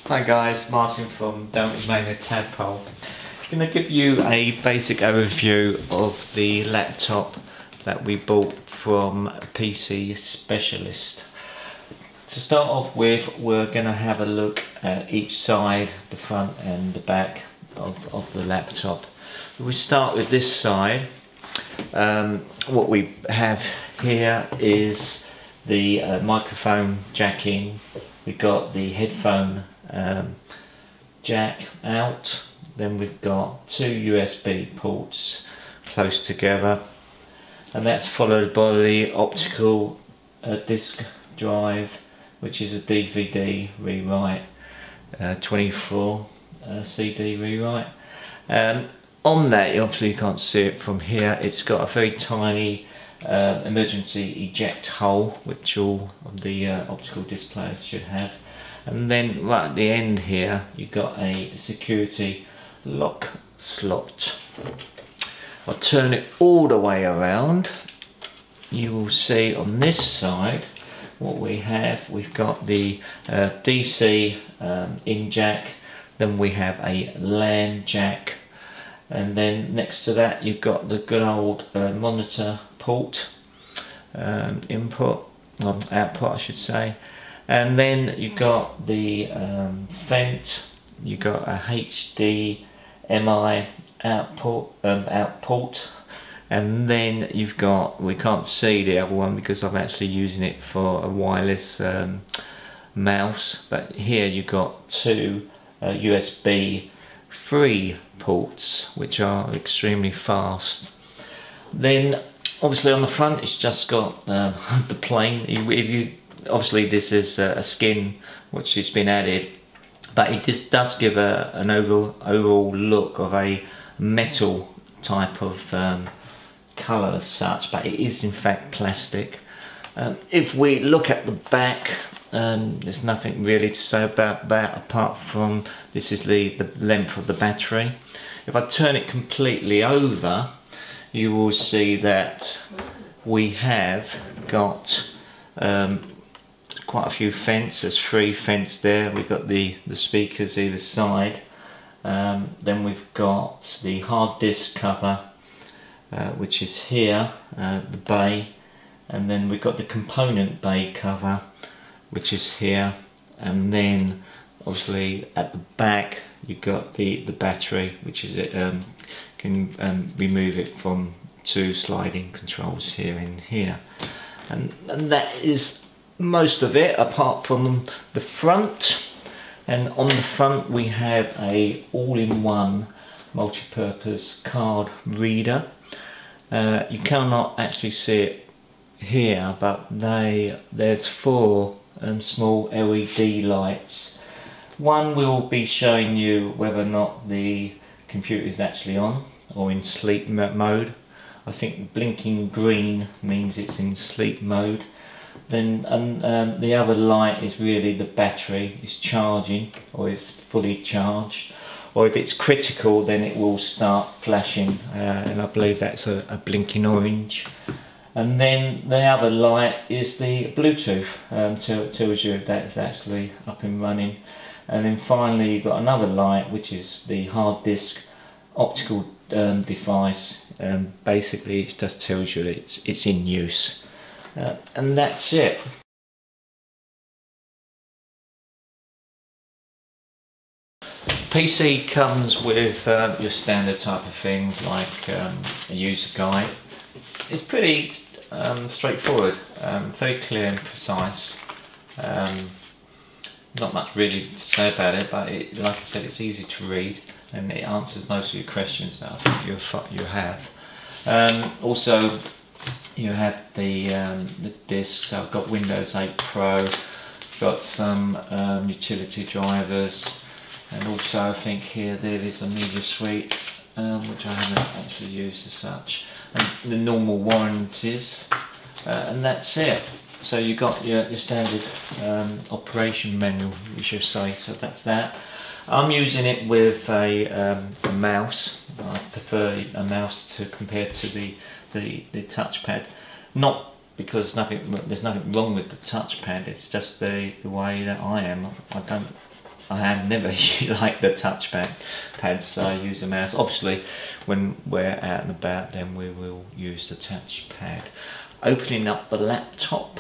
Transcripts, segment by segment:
Hi guys, Martin from Don't Remain a Tadpole. I'm going to give you a basic overview of the laptop that we bought from PC Specialist. To start off with, we're going to have a look at each side, the front and the back of the laptop. We start with this side. What we have here is the microphone jack in. We've got the headphone jack out, then we've got two USB ports close together, and that's followed by the optical disc drive, which is a DVD rewrite, 24 CD rewrite. On that, obviously you can't see it from here, it's got a very tiny emergency eject hole, which all of the optical disc players should have. And then right at the end here, you've got a security lock slot. I'll turn it all the way around. You will see on this side what we have. We've got the DC in jack, then we have a LAN jack, and then next to that you've got the good old monitor port, output I should say. And then you've got the vent, you've got a HDMI output, and then you've got, we can't see the other one because I'm actually using it for a wireless mouse, but here you've got two USB 3 ports which are extremely fast. Then obviously on the front it's just got the plain. Obviously this is a skin which has been added, but it just does give an overall look of a metal type of colour as such, but it is in fact plastic. If we look at the back, there's nothing really to say about that apart from this is the length of the battery. If I turn it completely over, you will see that we have got quite a few fents. There's 3 fents there. We've got the speakers either side. Then we've got the hard disk cover, which is here, the bay, and then we've got the component bay cover, which is here, and then obviously at the back you've got the battery, which is can remove it from 2 sliding controls here and here, and that is most of it apart from the front. And on the front we have a all-in-one multi-purpose card reader. You cannot actually see it here, but there's 4 small LED lights. One will be showing you whether or not the computer is actually on or in sleep mode. I think blinking green means it's in sleep mode. Then the other light is really the battery is charging, or it's fully charged, or if it's critical then it will start flashing, and I believe that's a blinking orange. And then the other light is the Bluetooth, tells you that it's actually up and running. And then finally you've got another light which is the hard disk optical device. Basically it just tells you that it's in use. And that's it. PC comes with your standard type of things like a user guide. It's pretty straightforward, very clear and precise. Not much really to say about it, but like I said, it's easy to read and it answers most of your questions that I think you have. Also, you have the discs. I've got Windows 8 Pro, got some utility drivers, and also I think here there is a media suite, which I haven't actually used as such, and the normal warranties, and that's it. So you've got your standard operation manual, we should say, so that's that. I'm using it with a mouse. I prefer a mouse to compare to the touchpad. Not because there's nothing wrong with the touchpad, it's just the way that I am. I have never liked the touchpad pads, so I use a mouse. Obviously, when we're out and about, then we will use the touchpad. Opening up the laptop,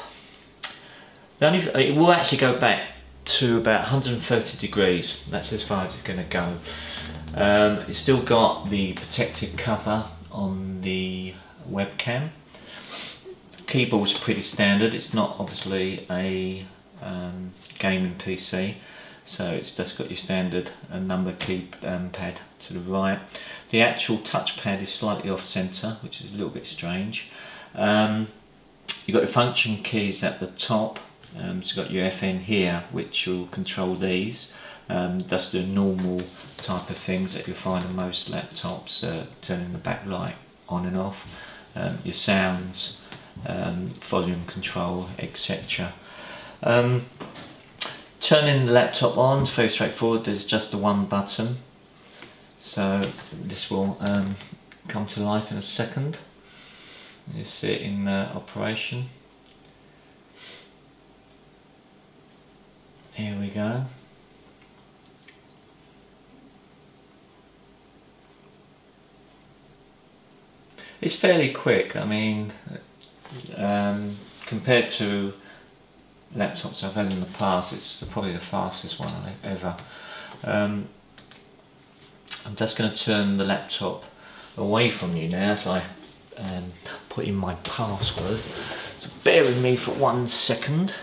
it will actually go back to about 130 degrees. That's as far as it's going to go. It's still got the protective cover on the webcam. Keyboard's pretty standard. It's not obviously a gaming PC, so it's just got your standard number pad to the right. The actual touchpad is slightly off center, which is a little bit strange. You've got the function keys at the top. So you've got your FN here, which will control these. Just the normal type of things that you'll find on most laptops, turning the backlight on and off, your sounds, volume control, etc. Turning the laptop on is very straightforward. There's just the one button, so this will come to life in a second. You see it in operation. Here we go. It's fairly quick. I mean, compared to laptops I've had in the past, it's probably the fastest one I've ever. I'm just going to turn the laptop away from you now, so I put in my password. So bear with me for 1 second.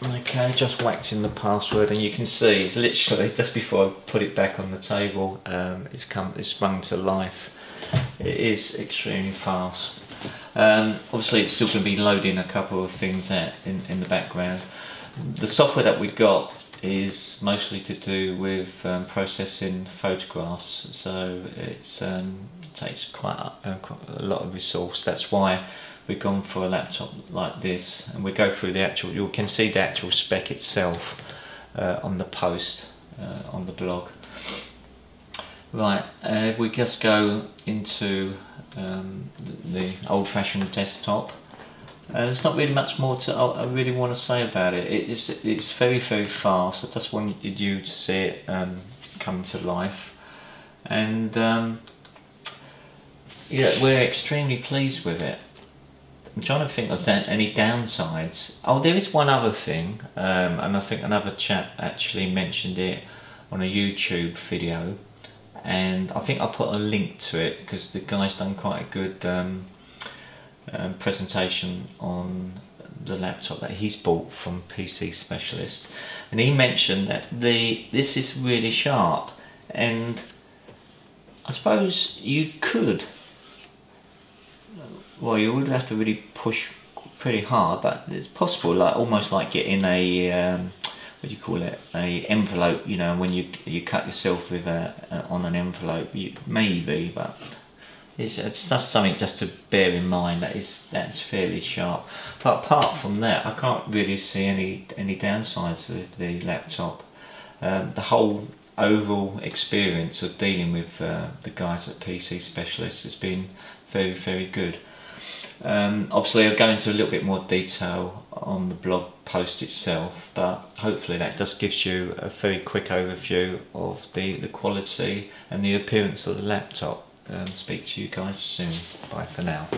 Okay, just whacked in the password, and you can see it's literally just before I put it back on the table, it's sprung to life. It is extremely fast. Obviously it's still going to be loading a couple of things out in the background. The software that we got is mostly to do with processing photographs, so it takes quite a lot of resource. That's why we've gone for a laptop like this, and we go through the actual, you can see the actual spec itself on the post on the blog. Right, we just go into the old-fashioned desktop. There's not really much more I really want to say about it. It's very, very fast. I just wanted you to see it come to life, and yeah, we're extremely pleased with it. I'm trying to think of any downsides. Oh, there is one other thing, and I think another chap actually mentioned it on a YouTube video, and I think I'll put a link to it because the guy's done quite a good presentation on the laptop that he's bought from PC Specialist, and he mentioned that this is really sharp, and I suppose you could, well, you would have to really push pretty hard, but it's possible, like almost like getting a what do you call it, a envelope, you know, when you cut yourself with on an envelope, maybe, but it's just something just to bear in mind. That's fairly sharp. But apart from that, I can't really see any downsides of the laptop. The whole overall experience of dealing with the guys at PC Specialist has been very, very good. Obviously I'll go into a little bit more detail on the blog post itself, but hopefully that just gives you a very quick overview of the quality and the appearance of the laptop. Speak to you guys soon. Bye for now.